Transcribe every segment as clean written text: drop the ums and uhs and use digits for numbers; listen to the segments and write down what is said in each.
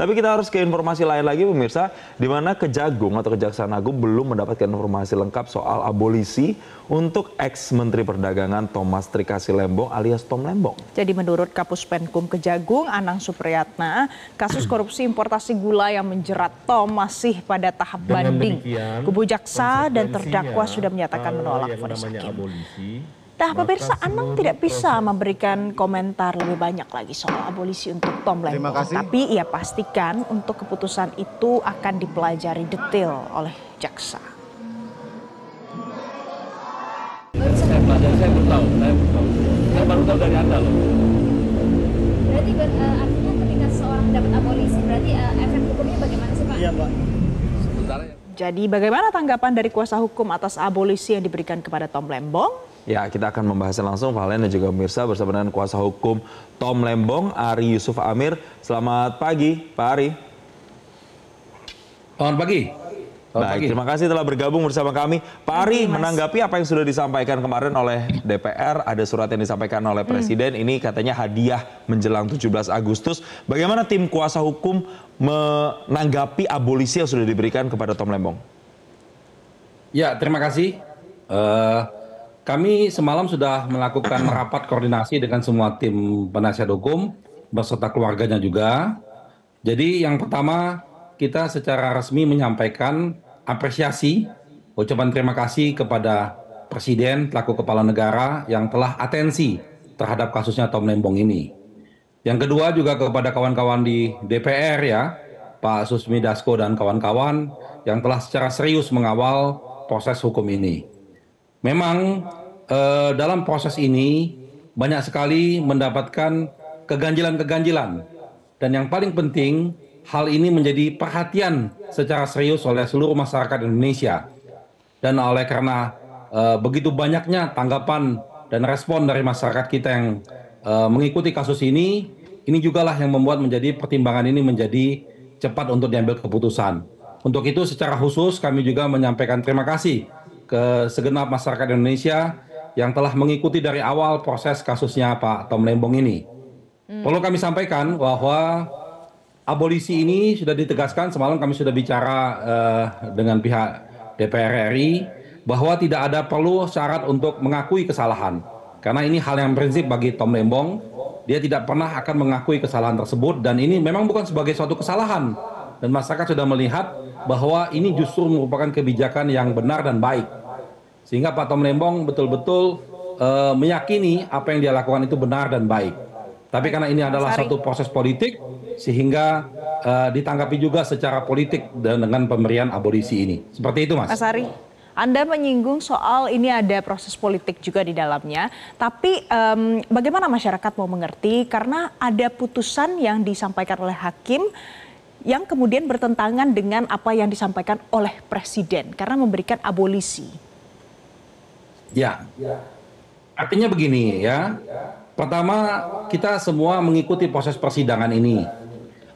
Tapi kita harus ke informasi lain lagi pemirsa, di mana Kejagung atau Kejaksaan Agung belum mendapatkan informasi lengkap soal abolisi untuk ex-Menteri Perdagangan Thomas Trikasi Lembong alias Tom Lembong. Jadi menurut Kapus Penkum Kejagung, Anang Supriyatna, kasus korupsi importasi gula yang menjerat Tom masih pada tahap banding. Kubu jaksa dan terdakwa sudah menyatakan menolak vonis hakim. Nah, pemirsa, Anang tidak bisa memberikan komentar lebih banyak lagi soal abolisi untuk Tom Lembong. Tapi ia pastikan untuk keputusan itu akan dipelajari detail oleh jaksa. Saya baru tahu. Saya baru tahu dari Anda loh. Berarti artinya ketika seorang dapat abolisi, berarti efek hukumnya bagaimana sih Pak? Iya Pak. Jadi bagaimana tanggapan dari kuasa hukum atas abolisi yang diberikan kepada Tom Lembong? Ya, kita akan membahasnya langsung, Valen dan juga pemirsa, bersama dengan kuasa hukum Tom Lembong, Ari Yusuf Amir. Selamat pagi, Pak Ari. Selamat pagi. Baik, terima kasih telah bergabung bersama kami. Pak Ari, menanggapi apa yang sudah disampaikan kemarin oleh DPR, ada surat yang disampaikan oleh Presiden, ini katanya hadiah menjelang 17 Agustus. Bagaimana tim kuasa hukum menanggapi abolisi yang sudah diberikan kepada Tom Lembong? Ya, terima kasih. Kami semalam sudah melakukan rapat koordinasi dengan semua tim penasihat hukum beserta keluarganya juga. Jadi yang pertama, kita secara resmi menyampaikan apresiasi, ucapan terima kasih kepada Presiden selaku Kepala Negara yang telah atensi terhadap kasusnya Tom Lembong ini. Yang kedua juga kepada kawan-kawan di DPR ya, Pak Susmi Dasko dan kawan-kawan yang telah secara serius mengawal proses hukum ini. Memang dalam proses ini banyak sekali mendapatkan keganjilan-keganjilan. Dan yang paling penting, hal ini menjadi perhatian secara serius oleh seluruh masyarakat Indonesia. Dan oleh karena begitu banyaknya tanggapan dan respon dari masyarakat kita yang mengikuti kasus ini jugalah yang membuat menjadi pertimbangan ini menjadi cepat untuk diambil keputusan. Untuk itu secara khusus kami juga menyampaikan terima kasih ke segenap masyarakat Indonesia yang telah mengikuti dari awal proses kasusnya Pak Tom Lembong ini. Perlu kami sampaikan bahwa abolisi ini sudah ditegaskan, semalam kami sudah bicara dengan pihak DPR RI, bahwa tidak ada perlu syarat untuk mengakui kesalahan. Karena ini hal yang prinsip bagi Tom Lembong, dia tidak pernah akan mengakui kesalahan tersebut, dan ini memang bukan sebagai suatu kesalahan. Dan masyarakat sudah melihat bahwa ini justru merupakan kebijakan yang benar dan baik. Sehingga Pak Tom Lembong betul-betul meyakini apa yang dia lakukan itu benar dan baik. Tapi karena ini adalah satu proses politik, sehingga ditanggapi juga secara politik dengan pemberian abolisi ini. Seperti itu, Mas. Mas Ari, Anda menyinggung soal ini ada proses politik juga di dalamnya. Tapi bagaimana masyarakat mau mengerti karena ada putusan yang disampaikan oleh hakim yang kemudian bertentangan dengan apa yang disampaikan oleh Presiden karena memberikan abolisi. Ya, artinya begini ya. Pertama, kita semua mengikuti proses persidangan ini,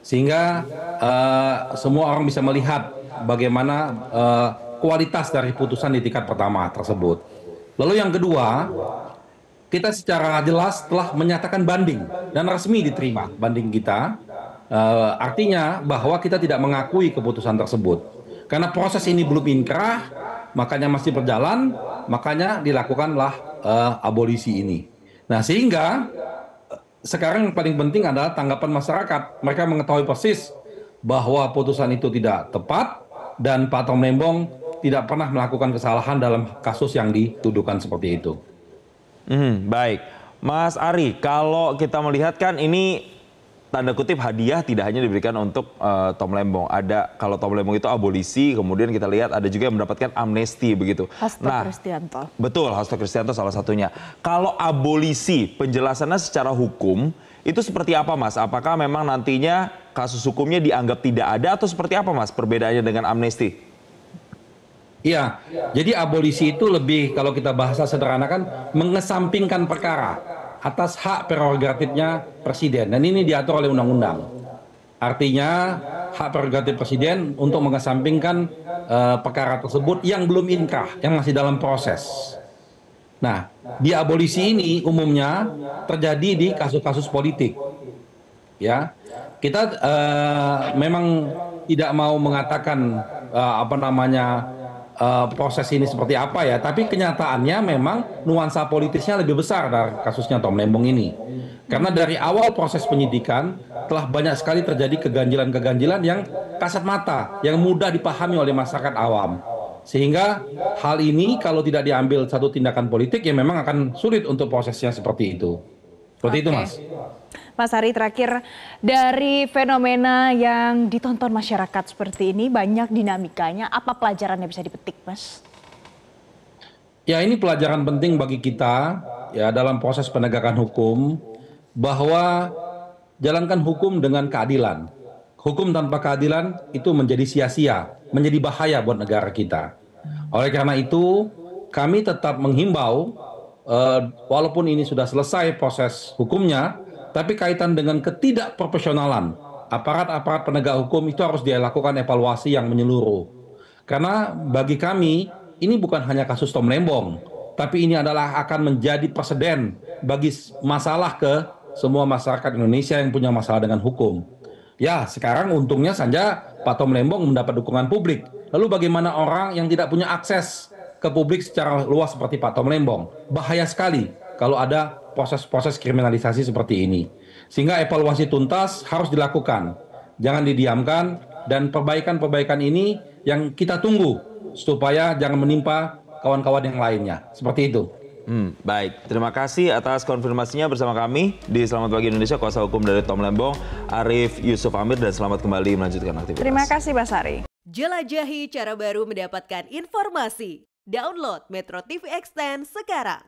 sehingga semua orang bisa melihat bagaimana kualitas dari putusan di tingkat pertama tersebut. Lalu yang kedua, kita secara jelas telah menyatakan banding dan resmi diterima banding kita. Artinya bahwa kita tidak mengakui keputusan tersebut. Karena proses ini belum inkrah, makanya masih berjalan, makanya dilakukanlah abolisi ini. Nah, sehingga sekarang yang paling penting adalah tanggapan masyarakat. Mereka mengetahui persis bahwa putusan itu tidak tepat dan Pak Tom Lembong tidak pernah melakukan kesalahan dalam kasus yang dituduhkan seperti itu. Baik, Mas Ari, kalau kita melihat kan ini tanda kutip hadiah tidak hanya diberikan untuk Tom Lembong. Ada kalau Tom Lembong itu abolisi, kemudian kita lihat ada juga yang mendapatkan amnesti begitu. Hasto Kristianto. Betul, Hasto Kristianto salah satunya. Kalau abolisi, penjelasannya secara hukum itu seperti apa, Mas? Apakah memang nantinya kasus hukumnya dianggap tidak ada atau seperti apa, Mas? Perbedaannya dengan amnesti? Iya, jadi abolisi itu lebih kalau kita bahasa sederhanakan mengesampingkan perkara atas hak prerogatifnya Presiden, dan ini diatur oleh undang-undang. Artinya hak prerogatif Presiden untuk mengesampingkan perkara tersebut yang belum inkrah, yang masih dalam proses. Nah, di abolisi ini umumnya terjadi di kasus-kasus politik. Ya, kita memang tidak mau mengatakan proses ini seperti apa ya, tapi kenyataannya memang nuansa politisnya lebih besar dari kasusnya Tom Lembong ini. Karena dari awal proses penyidikan telah banyak sekali terjadi keganjilan-keganjilan yang kasat mata, yang mudah dipahami oleh masyarakat awam. Sehingga hal ini kalau tidak diambil satu tindakan politik ya memang akan sulit untuk prosesnya seperti itu. Seperti itu, Mas. Mas Ari, terakhir, dari fenomena yang ditonton masyarakat seperti ini banyak dinamikanya, apa pelajaran yang bisa dipetik, Mas? Ya, ini pelajaran penting bagi kita ya dalam proses penegakan hukum, bahwa jalankan hukum dengan keadilan. Hukum tanpa keadilan itu menjadi sia-sia, menjadi bahaya buat negara kita. Oleh karena itu, kami tetap menghimbau, walaupun ini sudah selesai proses hukumnya, tapi kaitan dengan ketidakprofesionalan aparat-aparat penegak hukum itu harus dilakukan evaluasi yang menyeluruh. Karena bagi kami, ini bukan hanya kasus Tom Lembong, tapi ini adalah akan menjadi preseden bagi masalah ke semua masyarakat Indonesia yang punya masalah dengan hukum. Ya, sekarang untungnya saja Pak Tom Lembong mendapat dukungan publik. Lalu bagaimana orang yang tidak punya akses ke publik secara luas seperti Pak Tom Lembong? Bahaya sekali kalau ada proses-proses kriminalisasi seperti ini. Sehingga evaluasi tuntas harus dilakukan. Jangan didiamkan, dan perbaikan-perbaikan ini yang kita tunggu supaya jangan menimpa kawan-kawan yang lainnya. Seperti itu. Baik, terima kasih atas konfirmasinya bersama kami di Selamat Pagi Indonesia, kuasa hukum dari Tom Lembong, Arief Yusuf Amir, dan selamat kembali melanjutkan aktivitas. Terima kasih, Mas Ari. Jelajahi cara baru mendapatkan informasi. Download Metro TV Extend sekarang.